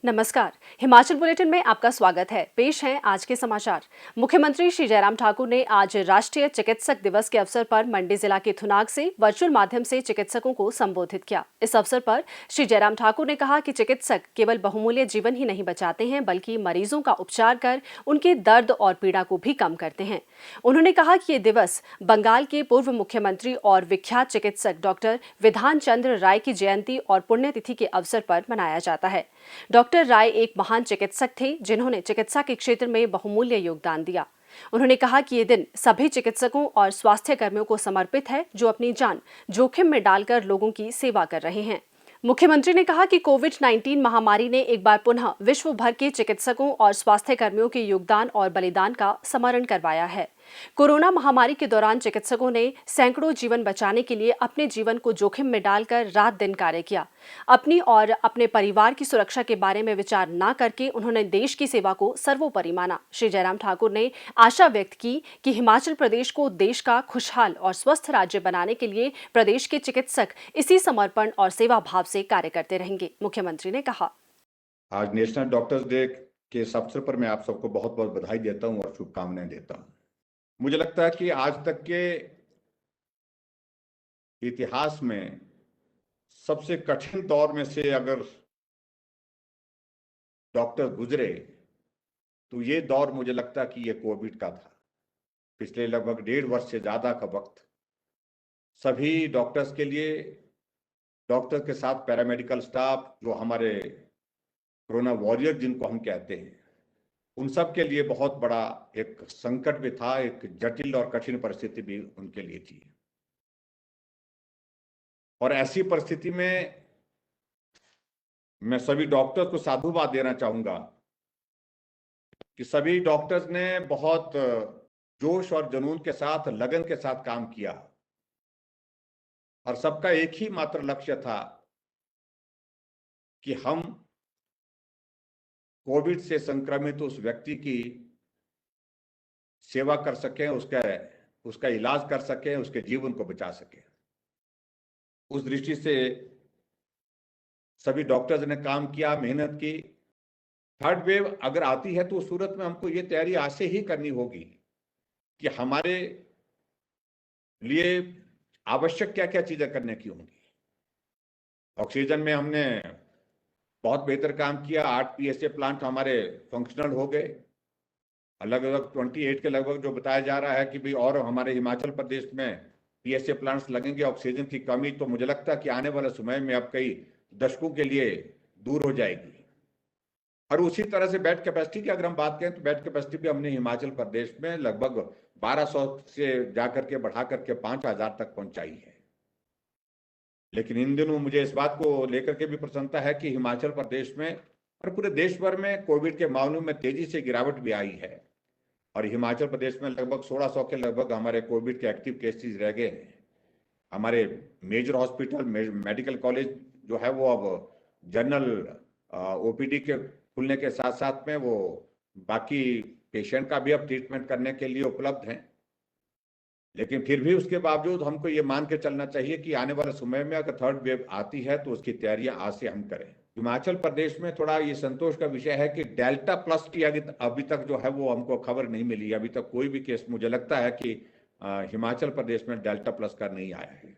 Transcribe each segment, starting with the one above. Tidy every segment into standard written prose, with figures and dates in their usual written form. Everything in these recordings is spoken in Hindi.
नमस्कार। हिमाचल बुलेटिन में आपका स्वागत है। पेश हैं आज के समाचार। मुख्यमंत्री श्री जयराम ठाकुर ने आज राष्ट्रीय चिकित्सक दिवस के अवसर पर मंडी जिला के थुनाग से वर्चुअल माध्यम से चिकित्सकों को संबोधित किया। इस अवसर पर श्री जयराम ठाकुर ने कहा कि चिकित्सक केवल बहुमूल्य जीवन ही नहीं बचाते हैं, बल्कि मरीजों का उपचार कर उनके दर्द और पीड़ा को भी कम करते हैं। उन्होंने कहा कि ये दिवस बंगाल के पूर्व मुख्यमंत्री और विख्यात चिकित्सक डॉक्टर विधान चंद्र राय की जयंती और पुण्यतिथि के अवसर पर मनाया जाता है। डॉक्टर राय एक महान चिकित्सक थे, जिन्होंने चिकित्सा के क्षेत्र में बहुमूल्य योगदान दिया। उन्होंने कहा कि ये दिन सभी चिकित्सकों और स्वास्थ्य कर्मियों को समर्पित है, जो अपनी जान जोखिम में डालकर लोगों की सेवा कर रहे हैं। मुख्यमंत्री ने कहा कि कोविड-19 महामारी ने एक बार पुनः विश्व भर के चिकित्सकों और स्वास्थ्य कर्मियों के योगदान और बलिदान का स्मरण करवाया है। कोरोना महामारी के दौरान चिकित्सकों ने सैकड़ों जीवन बचाने के लिए अपने जीवन को जोखिम में डालकर रात दिन कार्य किया। अपनी और अपने परिवार की सुरक्षा के बारे में विचार न करके उन्होंने देश की सेवा को सर्वोपरि माना। श्री जयराम ठाकुर ने आशा व्यक्त की कि हिमाचल प्रदेश को देश का खुशहाल और स्वस्थ राज्य बनाने के लिए प्रदेश के चिकित्सक इसी समर्पण और सेवा भाव से कार्य करते रहेंगे। मुख्यमंत्री ने कहा, आज नेशनल डॉक्टर्स डे के इस अवसर पर मैं आप सबको बहुत बहुत बधाई देता हूं और शुभकामनाएं देता हूं। मुझे लगता है कि आज तक के इतिहास में सबसे कठिन दौर में से अगर डॉक्टर गुजरे तो ये दौर मुझे लगता है कि ये कोविड का था। पिछले लगभग 1.5 वर्ष से ज्यादा का वक्त सभी डॉक्टर्स के लिए, डॉक्टर के साथ पैरामेडिकल स्टाफ, जो हमारे कोरोना वॉरियर जिनको हम कहते हैं, उन सब के लिए बहुत बड़ा एक संकट भी था, एक जटिल और कठिन परिस्थिति भी उनके लिए थी। और ऐसी परिस्थिति में मैं सभी डॉक्टर्स को साधुवाद देना चाहूंगा कि सभी डॉक्टर्स ने बहुत जोश और जुनून के साथ, लगन के साथ काम किया और सबका एक ही मात्र लक्ष्य था कि हम कोविड से संक्रमित उस व्यक्ति की सेवा कर सकें, उसका इलाज कर सकें, उसके जीवन को बचा सकें। उस दृष्टि से सभी डॉक्टर्स ने काम किया, मेहनत की। थर्ड वेव अगर आती है तो उस सूरत में हमको ये तैयारी आज से ही करनी होगी कि हमारे लिए आवश्यक क्या क्या चीजें करने की होंगी। ऑक्सीजन में हमने बहुत बेहतर काम किया। 8 PSA प्लांट हमारे फंक्शनल हो गए, अलग अलग 28 के लगभग जो बताया जा रहा है कि भाई और हमारे हिमाचल प्रदेश में PSA प्लांट्स लगेंगे। ऑक्सीजन की कमी तो मुझे लगता है कि आने वाले समय में अब कई दशकों के लिए दूर हो जाएगी। और उसी तरह से बेड कैपेसिटी की अगर हम बात करें तो बेड कैपेसिटी भी हमने हिमाचल प्रदेश में लगभग 1200 से जाकर के बढ़ा करके 5000 तक पहुंचाई है। लेकिन इन दिनों मुझे इस बात को लेकर के भी प्रसन्नता है कि हिमाचल प्रदेश में और पूरे देश भर में कोविड के मामलों में तेजी से गिरावट भी आई है और हिमाचल प्रदेश में लगभग 1600 के लगभग हमारे कोविड के एक्टिव केसेस रह गए हैं। हमारे मेजर हॉस्पिटल, मेडिकल कॉलेज जो है वो अब जनरल OPD के खुलने के साथ साथ में वो बाकी पेशेंट का भी अब ट्रीटमेंट करने के लिए उपलब्ध हैं। लेकिन फिर भी उसके बावजूद हमको ये मान के चलना चाहिए कि आने वाले समय में अगर थर्ड वेव आती है तो उसकी तैयारियां आज से हम करें। हिमाचल प्रदेश में थोड़ा ये संतोष का विषय है कि डेल्टा प्लस की अभी तक जो है वो हमको खबर नहीं मिली। अभी तक कोई भी केस मुझे लगता है कि हिमाचल प्रदेश में डेल्टा प्लस का नहीं आया है,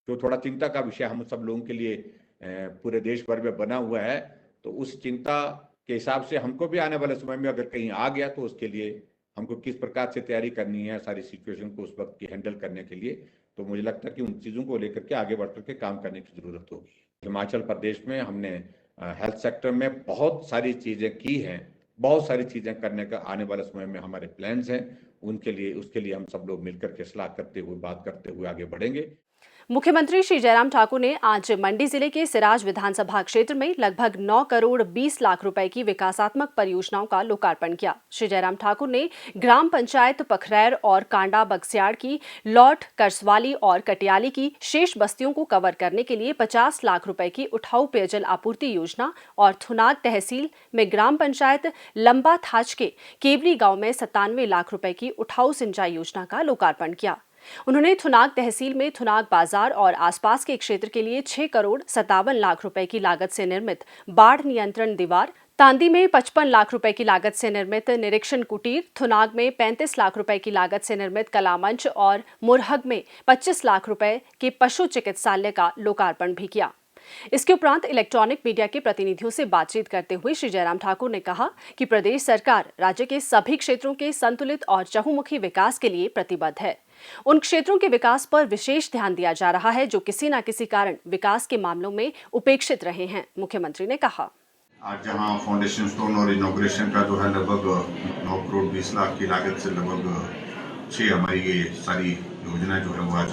जो थोड़ा चिंता का विषय हम सब लोगों के लिए पूरे देश भर में बना हुआ है। तो उस चिंता के हिसाब से हमको भी आने वाले समय में अगर कहीं आ गया तो उसके लिए हमको किस प्रकार से तैयारी करनी है सारी सिचुएशन को उस वक्त की हैंडल करने के लिए, तो मुझे लगता है कि उन चीज़ों को लेकर के आगे बढ़ करके काम करने की ज़रूरत होगी। हिमाचल प्रदेश में हमने हेल्थ सेक्टर में बहुत सारी चीज़ें की हैं, बहुत सारी चीज़ें करने का आने वाले समय में हमारे प्लान्स हैं। उसके लिए हम सब लोग मिलकर के सलाह करते हुए, बात करते हुए आगे बढ़ेंगे। मुख्यमंत्री श्री जयराम ठाकुर ने आज मंडी जिले के सिराज विधानसभा क्षेत्र में लगभग 9 करोड़ 20 लाख रुपए की विकासात्मक परियोजनाओं का लोकार्पण किया। श्री जयराम ठाकुर ने ग्राम पंचायत पखरैर और कांडा बगस्याड़ की लौट, करसवाली और कटियाली की शेष बस्तियों को कवर करने के लिए 50 लाख रुपए की उठाऊ पेयजल आपूर्ति योजना और थुनाग तहसील में ग्राम पंचायत लंबा थाच के केवरी गांव में 97 लाख रुपए की उठाऊ सिंचाई योजना का लोकार्पण किया। उन्होंने थुनाग तहसील में थुनाग बाजार और आसपास के क्षेत्र के लिए 6 करोड़ 57 लाख रुपए की लागत से निर्मित बाढ़ नियंत्रण दीवार, तांदी में 55 लाख रुपए की लागत से निर्मित निरीक्षण कुटीर, थुनाग में 35 लाख रुपए की लागत से निर्मित कलामंच और मुरहग में 25 लाख रुपए के पशु चिकित्सालय का लोकार्पण भी किया। इसके उपरांत इलेक्ट्रॉनिक मीडिया के प्रतिनिधियों से बातचीत करते हुए श्री जयराम ठाकुर ने कहा कि प्रदेश सरकार राज्य के सभी क्षेत्रों के संतुलित और चहुमुखी विकास के लिए प्रतिबद्ध है। उन क्षेत्रों के विकास पर विशेष ध्यान दिया जा रहा है जो किसी न किसी कारण विकास के मामलों में उपेक्षित रहे हैं। मुख्यमंत्री ने कहा, आज जहां फाउंडेशन स्टोन और इनॉग्रेशन का जो है लगभग 9 करोड़ 20 लाख की लागत से लगभग 6 हमारी ये सारी योजनाएं जो है वो आज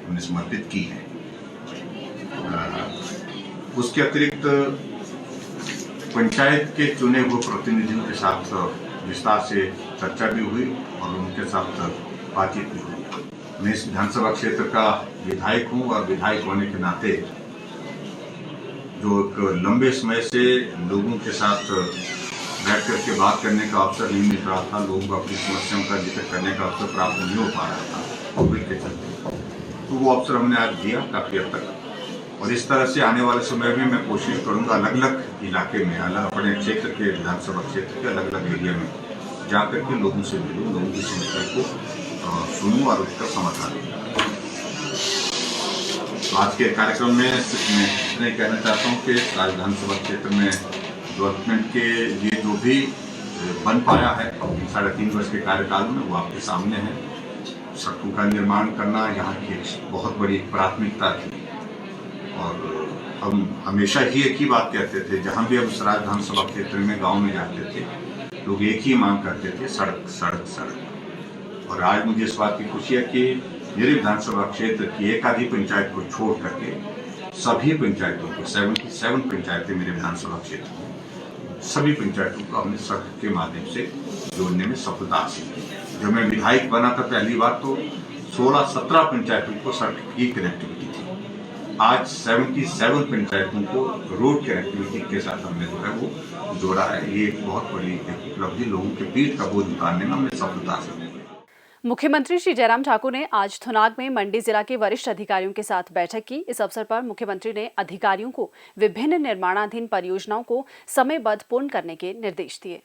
हमने समर्पित की है। उसके अतिरिक्त पंचायत के चुने हुए प्रतिनिधियों के साथ विस्तार से चर्चा भी हुई और उनके साथ बातचीत भी हुई। मैं इस विधानसभा क्षेत्र का विधायक हूं और विधायक होने के नाते जो एक लंबे समय से लोगों के साथ बैठ करके बात करने का अवसर नहीं मिल रहा था, लोगों को अपनी समस्याओं का जिक्र करने का अवसर प्राप्त नहीं हो पा रहा था कोविड के चलते, तो वो अवसर हमने आज दिया काफी हद तक। और इस तरह से आने वाले समय में मैं कोशिश करूंगा अलग अलग इलाके में, अलग अपने क्षेत्र के विधानसभा क्षेत्र के अलग अलग एरिया में जा करके लोगों से मिलूं, लोगों की समस्या को सुनूं और उसका समाधान दूं। तो आज के कार्यक्रम में मैं इतने कहना चाहता हूँ कि विधानसभा क्षेत्र में डेवलपमेंट के लिए जो भी बन पाया है 3.5 वर्ष के कार्यकाल में वो आपके सामने है। सड़कों का निर्माण करना यहाँ की एक बहुत बड़ी प्राथमिकता थी और हम हमेशा ही एक ही बात कहते थे, जहाँ भी हम सराय विधानसभा क्षेत्र में गाँव में जाते थे लोग एक ही मांग करते थे, सड़क सड़क सड़क। और आज मुझे इस बात की खुशी है कि मेरे विधानसभा क्षेत्र की एक आधी पंचायत को छोड़ करके सभी पंचायतों को 77 पंचायतें मेरे विधानसभा क्षेत्र में, सभी पंचायतों को हमने सड़क के माध्यम से जोड़ने में सफलता हासिल की। जब मैं विधायक बना था पहली बार तो 16-17 पंचायतों को सड़क की कनेक्टिविटी थी। आज 77 पंचायतों को रोड कनेक्टिविटी के साथ हमने जो है वो जोड़ा है। ये एक बहुत बड़ी उपलब्धि, लोगों के पीठ का बोझ उतारने में हमने सफलता हासिल की। मुख्यमंत्री श्री जयराम ठाकुर ने आज थुनाग में मंडी जिला के वरिष्ठ अधिकारियों के साथ बैठक की। इस अवसर पर मुख्यमंत्री ने अधिकारियों को विभिन्न निर्माणाधीन परियोजनाओं को समयबद्ध पूर्ण करने के निर्देश दिए।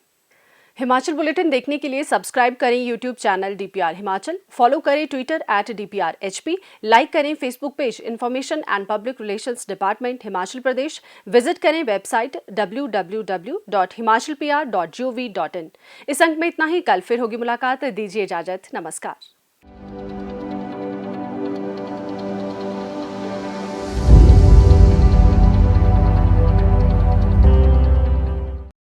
हिमाचल बुलेटिन देखने के लिए सब्सक्राइब करें YouTube channel DPR Himachal, follow करें ट्विटर @DPRHP, लाइक करें Facebook page information and public relations department Himachal Pradesh, visit करें वेबसाइट www.himachalpr.gov.in। इस अंक में इतना ही, कल फिर होगी मुलाकात, दीजिए इजाजत, नमस्कार।